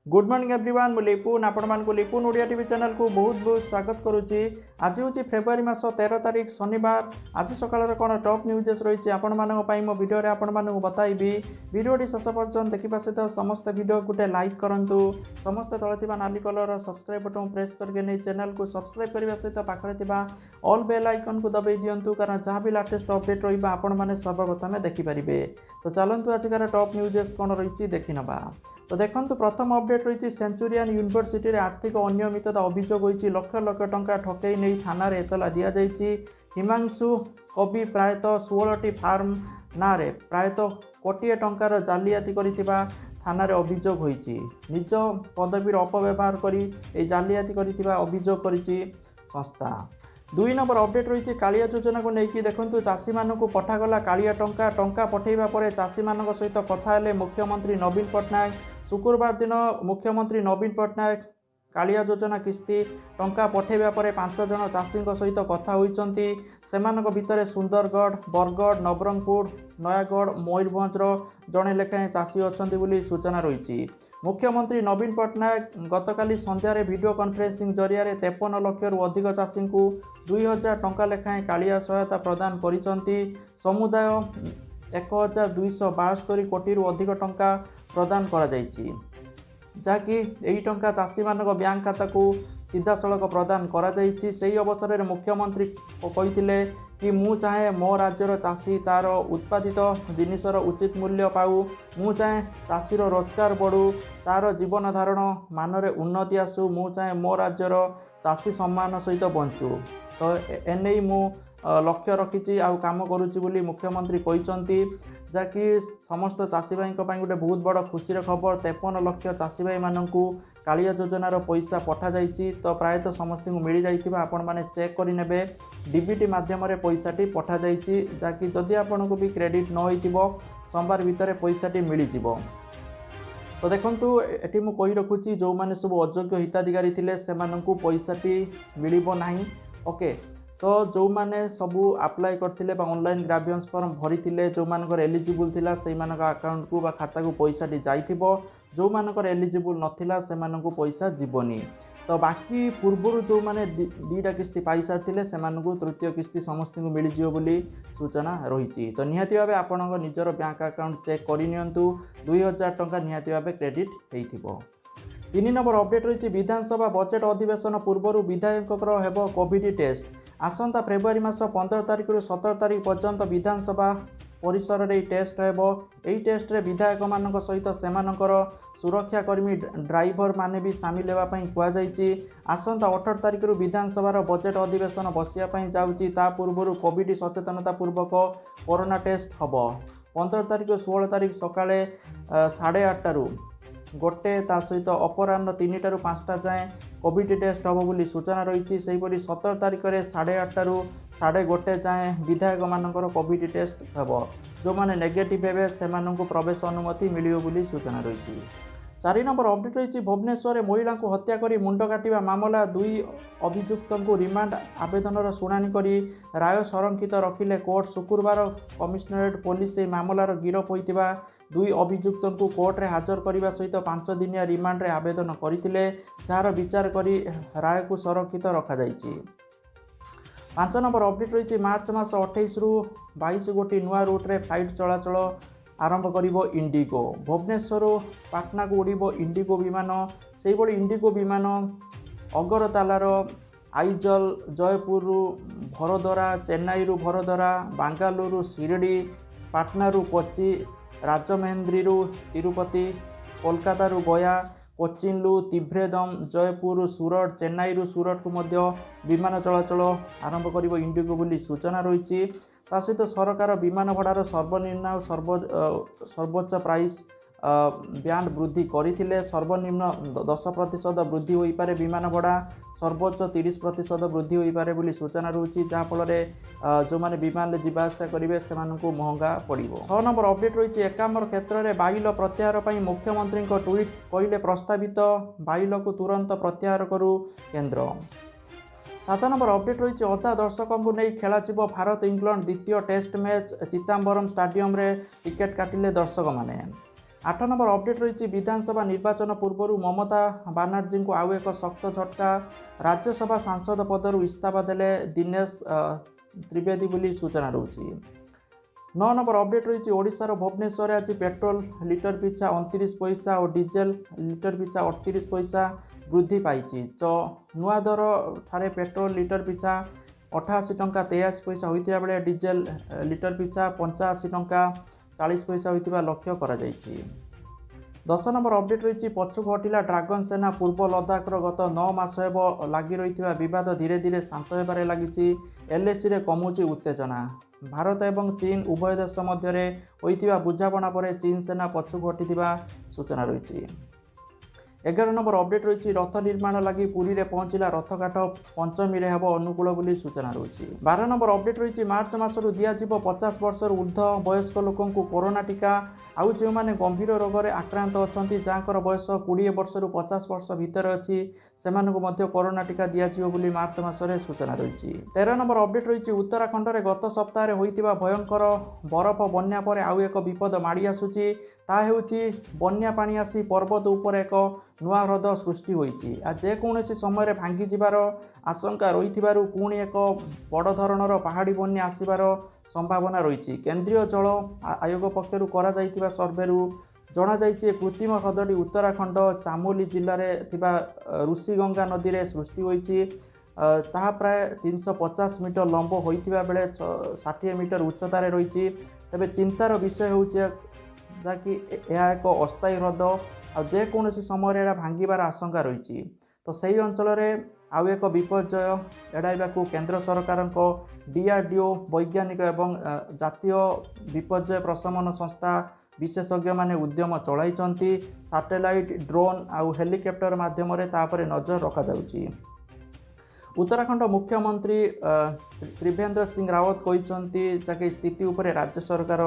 Good morning everyone मु लिपुन आपण मानक लिपुन ओडिया टीवी चैनल को बहुत बहुत स्वागत करुच्ची। आज हूँ फेब्रुआरी मास 13 तारिख शनिवार। आज सकाल कौन टॉप न्यूजेस रही आपण मो वीडियो आपण मानक बताइबी। वीडियोटी शेष पर्यटन देखा सहित समस्त वीडियो गोटे लाइक करूँ। समस्त तले नाली कलर सब्सक्राइब बटन प्रेस करके नहीं चैनल को सब्सक्राइब करने सहित पाखे ऑल बेल आइकन को दबाई दिंतु कारण जहाँ भी लाटेस्ट अपडेट रही आपण मैंने सर्वप्रथम देखिपारे। तो चलतु आजकार टॉप न्यूजेस कौन रही देखी नवा। तो देखो प्रथम अपडेट रही सेंचुरियन यूनिवर्सिटी रे आर्थिक अनियमितता अभियोग होती लक्ष लक्ष टंका ठकई नहीं थाना रे एतला दिया जाइछि। हिमांशु कवि प्रायतः 16टी फार्म ना रे प्रायतः कोटिए टंकार जालियाती करिथिबा थाना रे अभियोग होइछि। निज पदवीर अपव्यवहार करी ए जालियाती करिथिबा अभियोग करिछि संस्था। 2 नंबर अपडेट रही कालिया योजना को लेकिन देखो चाषी मानक पठागला कालिया टंका पठेबा परे चाषी मानक सहित कथा हेले मुख्यमंत्री नवीन पट्टनायक। शुक्रवार दिन मुख्यमंत्री नवीन पट्टनायक कालिया योजना किस्ती टंका पठेबा परे 5 जन चाषी सहित कथा होइचंती। सेमानक भितरे सुंदरगढ़, बरगढ़, नवरंगपुर, नयागढ़, मयूरभंजर जड़े लेखाएं चाषी अच्छा बोली सूचना रही। मुख्यमंत्री नवीन पट्टनायक गतकाली संध्यारे वीडियो कॉन्फ्रेंसिंग जरिया 53 लाख रु अधिक चाषी को 2000 टंका लेखाएं कालिया सहायता प्रदान करिसंती। समुदाय 1272 कोटी रु अधिक टंका प्रदान करा जाइछि, जहाँकि यही टंका चाषी मानक बैंक खाता को सीधा सड़क प्रदान करा जाइछि। सेही अवसर में मुख्यमंत्री कहिथिले कि मु चाहे मो राज्यर चाषी तार उत्पादित जिनिसर उचित मूल्य पाऊ। मु चाहे चाषीर रोजगार बढ़ू, तार जीवन धारण मान रे उन्नति आसू। मु चाहे मो राज्यर चाषी सम्मान सहित बंचू। तो एने मु लक्ष्य रखी आउ काम करुच्ची बोली मुख्यमंत्री कहते, जहाँकि समस्त चाषी भाई गोटे बहुत बड़ खुशी खबर। 53 लाख चाषी भाई मानू कालिया योजनार पैसा पठा जाइछि। तो प्रायतः समस्त को मिल जाइथिबा आपण माने चेक करिनेबे। डीबीटी माध्यम पैसाटी पठा जाइछि, जहाँकि जदि आपन को भी क्रेडिट न होइथिबो सोमवार भितर पैसाटी मिल जिवो। तो देखंतु एटी मु कहि रखुछि जो माने सब अयोग्य हिताधिकारी थिले सेमानंकु पैसाटी मिलिबो नाही। ओके, तो जो माने सबू अप्लाई करथिले ऑनलाइन ग्राभियंस फॉर्म भरी थिले, जो मानकर एलिजिबल थिला सेई मानक अकाउंट को बा खाता को पैसाटी जाइथिबो। जो मानकर एलिजिबल नथिला से मानक पैसा जीवनी। तो बाकी पूर्व जो माने 2टा किस्ती पाई सारथिले सेमानकु तृतीय किस्ती समस्त को मिल जिवो बोली सूचना रही। तो निहाती भाबे आपनक निजर बैंक अकाउंट चेक करि नियंतु। 2000 टंका निहाती भाबे क्रेडिट हेइथिबो। 3 नंबर अपडेट रही विधानसभा बजेट अधिवेशन पूर्व विधायक हेब कोविड टेस्ट। आसंता फेब्रुआरी मास 15 तारिख रु 17 तारिख पर्यंत विधानसभा परिसर रे टेस्ट हेबो। एही टेस्ट रे विधायक मानक सहित सेमानकर सुरक्षाकर्मी ड्राइवर माने भी सामिल हेबा पई कुआ जाइछि। आसंता 18 तारिख रु विधानसभा बजेट अधिवेशन बसिया पई जाउछि। ता पूर्व कोविड सचेतनता पूर्वक कोरोना टेस्ट हबो। 15 तारिख 16 तारिख सकाळे 8:30 रु गोटे ता सहित अपराह्न 3टा रु 5टा जाए कोविड टेस्ट हम बोली सूचना रही। से 17 तारिख में 8:30 रु 1:30 जाए विधायक मानकर कोविड टेस्ट हेब। जो माने नेगेटिव हेबे सेमानंकु प्रवेश अनुमति मिलियो बोली सूचना रही। 4 नंबर अपडेट रही भुवनेश्वर महिला को हत्या करी मुंड काटिबा मामला 2 अभियुक्त को रिमांड आवेदन शुणाणी करी राय संरक्षित रखिले कोर्ट। शुक्रवार कमिशनरेट पुलिस ए मामलार गिरफ होइतिबा 2 अभियुक्त को कोर्ट रे हाजर करने सहित 5 दिनिया रिमांड रे आवेदन करथिले, जार विचार करी राय को संरक्षित रखा जाइछि। 5 नंबर अपडेट रही मार्च मास 28 रु 22 गोटी नुआ रूट रे फ्लाइट चलाचल आरंभ करिबो इंडिगो। भुवनेश्वर पाटना को उड़िबो इंडिगो विमान। से बड़ी इंडिगो विमान अगरतालार आइजल, जयपुर भरदरा, चेन्नई रु भरदरा, बांगालुरु शिरडी, पाटना रु कोच्चि, राजमहेंद्री रु तिरुपति, कोलकाता रु गया, कोचिन रु त्रिवेंद्रम, जयपुर सूरत, चेन्नई रु सूरत को मध्य विमान चलाचल आरंभ करिबो इंडिगो बोली सूचना रही। ता सहित सरकार विमान भड़ार सर्वनिम्न और सर्वोच्च प्राइस बैंड वृद्धि करथिले। सर्वनिम्न 10% वृद्धि होई पारे, विमान भड़ा सर्वोच्च 30% वृद्धि होई पारे बोली सूचना रही। जहाँफल जो माने विमान जीवा आसा करेंगे से महंगा पड़ो। 6 नंबर अपडेट रही एकाम्र क्षेत्र में बाइल प्रत्याहार पर मुख्यमंत्री ट्वीट कहले प्रस्तावित बाइल को तुरंत प्रत्याहार करू केन्द्र। 7 नंबर अपडेट रही अधा दर्शकों को नहीं खेला भारत इंग्लैंड द्वितीय टेस्ट मैच चिदम्बरम स्टाडियम रे टिकेट काटिले दर्शक माने। आठ नंबर अपडेट रही विधानसभा निर्वाचन पूर्व ममता बानार्जी को आउ एक शक्त झटका राज्यसभा सांसद पदर इस्तीफा देले दिनेश त्रिवेदी बोली सूचना रही। 9 नंबर अपडेट रही ओडिशार भुवनेश्वर आज पेट्रोल लिटर पिछा 29 पैसा और डीजेल लिटर पिछा 38 पैसा वृद्धि पाई। नुआ दर ठारे पेट्रोल लिटर पिछा 88 टंका 83 पैसा होता बेले डीजेल लिटर पिछा 85 टंका 40 पैसा होता लक्ष्य करा जायछि। 10 नंबर अपडेट रही पछुक हटिला ड्रागन सेना पूर्व लद्दाखर गत 9 मास हेब लगी रही विवाद धीरे धीरे शांत होबार लगी। एलएसी रे कमुची उत्तेजना। भारत एवं चीन उभय देश मध्य होइतिबा बुझापणा पर चीन सेना पछुक हटिथिबा सूचना रही। 11 नंबर अपडेट रही रथ निर्माण लगी पुरी रे पहुंचला रथघाट पंचमी रे हेब अनुकूल बोली सूचना रही। 12 नंबर अपडेट रही मार्च मासरू दियाजिबो 50 वर्ष ऊर्ध्व वयस्क लोकों कोरोना टीका। आउ जो मैंने गंभीर रोग में आक्रांत अच्छा जहाँकर बयस 20 वर्ष रु 50 वर्ष भितर अच्छी से कोरोना टीका दिज्व बोली मार्च मासरे सूचना रही। 13 नंबर अपडेट रही उत्तराखंड में गत सप्ताह होइतिबा भयंकर बरफ बन्या पर आउ एक विपद माड़ी आसुची। ताहा हेउची बन्या पानी आसी पर्वत उपर एक नुआ ह्रद सृष्टि होइची। आ जेकोसी समय भांगी जिबार आशंका रही पुणी एक बड़ धरणर पहाड़ी बन्या आसबार संभावना रही। केंद्रीय जल आयोग पक्षर करा जाइतिबा सर्वेरु जना जाइए कृत्रिम ह्रदटी उत्तराखंड चामोली जिले में थिबा ऋषिगंगा नदी में सृष्टि होइची। ताहा प्राय 350 मीटर लंब होइतिबा बेले 60 मीटर उच्चतार रही। तेबे चिंतार विषय होउची जाकि यह एक अस्थायी ह्रद आ जेकोसी समय भांगिबार आशंका रही। तो सही अंचल आउ एक विपर्यय एड़ाइबाकू केंद्र सरकार डीआरडीओ वैज्ञानिक एवं जातीय विपर्यय प्रशमन संस्था विशेषज्ञ माने उद्यम चलाइचंती। सैटेलाइट ड्रोन आउ हेलिकॉप्टर माध्यम तापर नजर रखा जाउची। उत्तराखंड मुख्यमंत्री त्रिवेंद्र सिंह रावत कहते जाकि स्थिति उपरे राज्य सरकार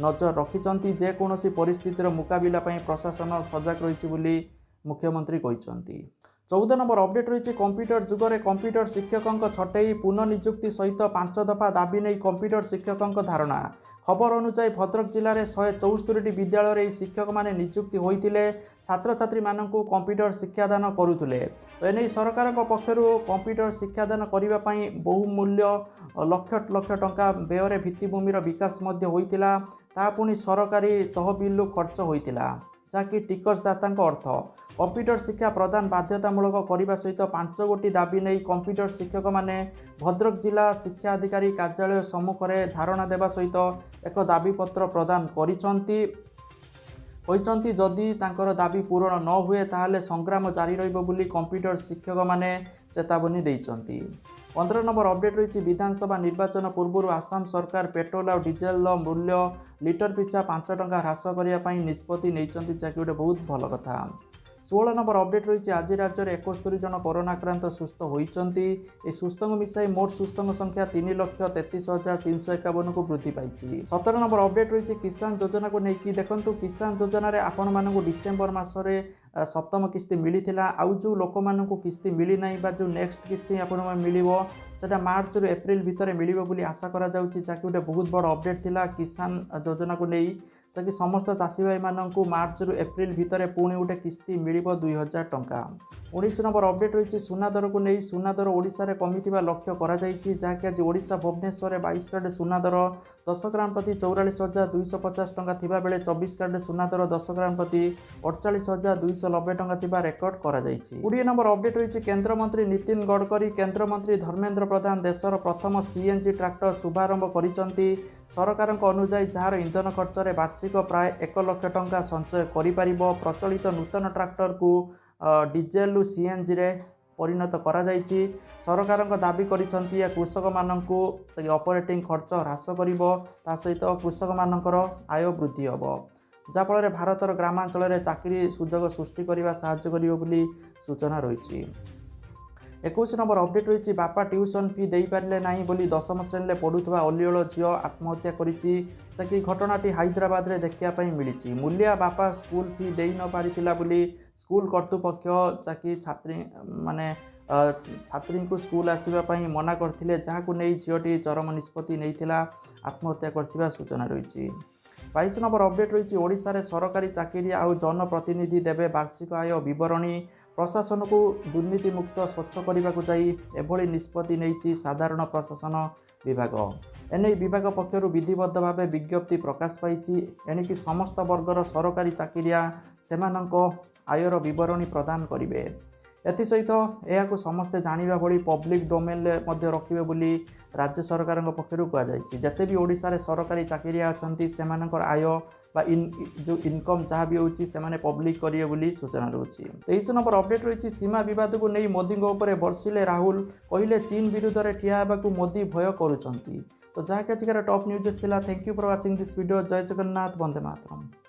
नजर रखिंट जेकोसी परिस्थितिर मुकाबिला पई प्रशासन सजग रही बोली मुख्यमंत्री कहते। 14 नंबर अपडेट रही कंप्यूटर जुगरे कंप्यूटर शिक्षकों छटई पुनर्निजुक्ति सहित 5 दफा दाबी नहीं कंप्यूटर शिक्षकों धारणा। खबर अनुसार भद्रक जिले में 174 विद्यालय शिक्षक माने निजुक्ति होते छात्र छात्री मानू कंप्यूटर शिक्षादान करुले। तो एने सरकार पक्षर कंप्यूटर शिक्षादान करने बहुमूल्य लक्ष लक्ष टंका व्यय भित्तिभूमिर विकास होता पुणी सरकारी तहबिल खर्च होता जहाँकि टिकसदाता अर्थ। कंप्यूटर शिक्षा प्रदान बाध्यतामूलक करने सहित 5 गोटी दाबी नहीं कंप्यूटर शिक्षक माने भद्रक जिला शिक्षा अधिकारी कार्यालय सम्मुख में धारणा देवा सहित एक दाबीपत्र प्रदान करिसंती। जदि तांकर दाबी पूरण न हुए ताहले संग्राम जारी रहिबो बोली कंप्यूटर शिक्षक माने चेतावनी देइचंती। 15 नंबर अपडेट रही विधानसभा निर्वाचन पूर्व आसाम सरकार पेट्रोल और डीजेल मूल्य लिटर पिछा 5 टंका ह्रास करने निष्पत्ति नहीं जहाँकि गोटे बहुत भल कथा। 16 नंबर अपडेट रही आज राज्य में 71 जन कोरोना आक्रांत सुस्थ होती। सुस्थ मिसाई मोट सुस्थ संख्या 3,33,351 को वृद्धि पाई। 17 नंबर अपडेट रही किसान योजना को लेकिन देखो किसान योजना आपण मानक डिसेम्बर मासरे सप्तम किस्ती मिलता। आउ जो लोक मानक किस्ती मिली ना जो नेक्स्ट किस्ती आपण मिलिबो सेटा मार्च रु एप्रिल भितर मिलिबो बोली आशा करा जाउची जहाँकि गोटे बहुत बड़ अपडेट थिला किसान योजना को नहीं ताकि समस्त चाषी भाई मानू मार्च रु एप्रिल भितर पुणी गोटे किस्ती मिलिबो 2000 टंका। 19 नंबर अपडेट रही सुना दर को नहीं सुना दर ओडिशा रे कमिथिबा लक्ष्य करा जायछि जहाँकि आज ओडिशा भुवनेश्वर 22 कैरेट सुना दर 10 ग्राम प्रति 44,250 टंका थिबा बेले 24 कैरेट सुना दर 10 ग्राम प्रति 48,290 टंका थिबा रेकर्ड करा जायछि। 20 नंबर अपडेट रही केंद्र मंत्री नितिन गडकरी केंद्र मंत्री धर्मेंद्र प्रधान देशर प्रथम सीएनजी ट्रैक्टर शुभारंभ करिसंती। सरकार अनुसार जार इंधन खर्च में वार्षिक प्राय 1 लाख टंका संचय करिपारिबो। प्रचलित नूतन ट्रैक्टर को डीजेल सीएनजी रे परिणत करा जायछि। सरकार दाबी करिसंती कृषक माननकु ऑपरेटिंग खर्च ह्रास करिबो ता सहित कृषक मानकर आय वृद्धि हेबो जाफल भारतर ग्रामांचल में चाकरी सुजोग सृष्टि करने साहाय्य करिबो बोली सूचना रही। 21 नंबर अपडेट रही बापा ट्यूशन फी दे पारे ना बोली 10म श्रेणी में पढ़ुवा अलिओल झील आत्महत्या करी घटनाटी हैदराबाद में देखापी मिली। मूलिया बापा स्कूल फी दे न पारिथिला बोली स्कूल कर्तृपक्ष जाकि छात्री माने छात्री को स्कूल आसवाई मना करथिले जहां को नहीं झीलटी चरम निष्पत्ति नहीं आत्महत्या करथिबा सूचना रही। 22 নম্বର ଅପଡେଟ୍ ରହିଛି ଓଡ଼ିଶାରେ ସରକାରୀ ଚାକିରି ଆଉ ଜନପ୍ରତିନିଧି ଦେବେ ବାର୍ଷିକ ଆୟ ବିବରଣୀ। ପ୍ରଶାସନକୁ ଦୁର୍ନୀତିମୁକ୍ତ ସ୍ୱଚ୍ଛ କରିବାକୁ ଯାଇ ଏଭଳି ନିଷ୍ପତ୍ତି ନେଇଛି ସାଧାରଣ ପ୍ରଶାସନ ବିଭାଗ। ଏନେଇ ବିଭାଗ ପକ୍ଷରୁ ବିଧିବଦ୍ଧ ଭାବେ ବିଜ୍ଞପ୍ତି ପ୍ରକାଶ ପାଇଛି। ଏଣିକି ସମସ୍ତ ବର୍ଗର ସରକାରୀ ଚାକିରିଆ ସେମାନଙ୍କ ଆୟର ବିବରଣୀ ପ୍ରଦାନ କରିବେ। ଏଥିସହିତ ଏହାକୁ ସମସ୍ତେ ଜାଣିବା ଭଳି ପବ୍ଲିକ୍ ଡୋମେନ୍ରେ ମଧ୍ୟ ରଖିବେ ବୋଲି ରାଜ୍ୟ ସରକାରଙ୍କ ପକ୍ଷରୁ କୁହାଯାଇଛି। ଯେତେ ବି ଓଡ଼ିଶାରେ ସରକାରୀ ଚାକିରିଆ ଅଛନ୍ତି ସେମାନଙ୍କର ଆୟ ବା ଯେଉଁ ଇନକମ୍ ଯାହା ବି ହେଉଛି ସେମାନେ ପବ୍ଲିକ୍ କରିବେ ବୋଲି ସୂଚନା ରହୁଛି। 23 নম্ବର ଅପଡେଟ୍ ରହିଛି ସୀମା ବିବାଦକୁ ନେଇ ମୋଦିଙ୍କ ଉପରେ ବର୍ଷିଲେ ରାହୁଲ। କହିଲେ ଚୀନ ବିରୁଦ୍ଧରେ ଠିଆ ହେବାକୁ ମୋଦି ଭୟ କରୁଛନ୍ତି। ତ ଯାହାକି ଆଜିକାର ଟପ୍ ନ୍ୟୁଜ୍ ଥିଲା। Thank you for watching this video. ଜୟ ଜଗନ୍ନାଥ, ବନ୍ଦେ ମାତରମ୍।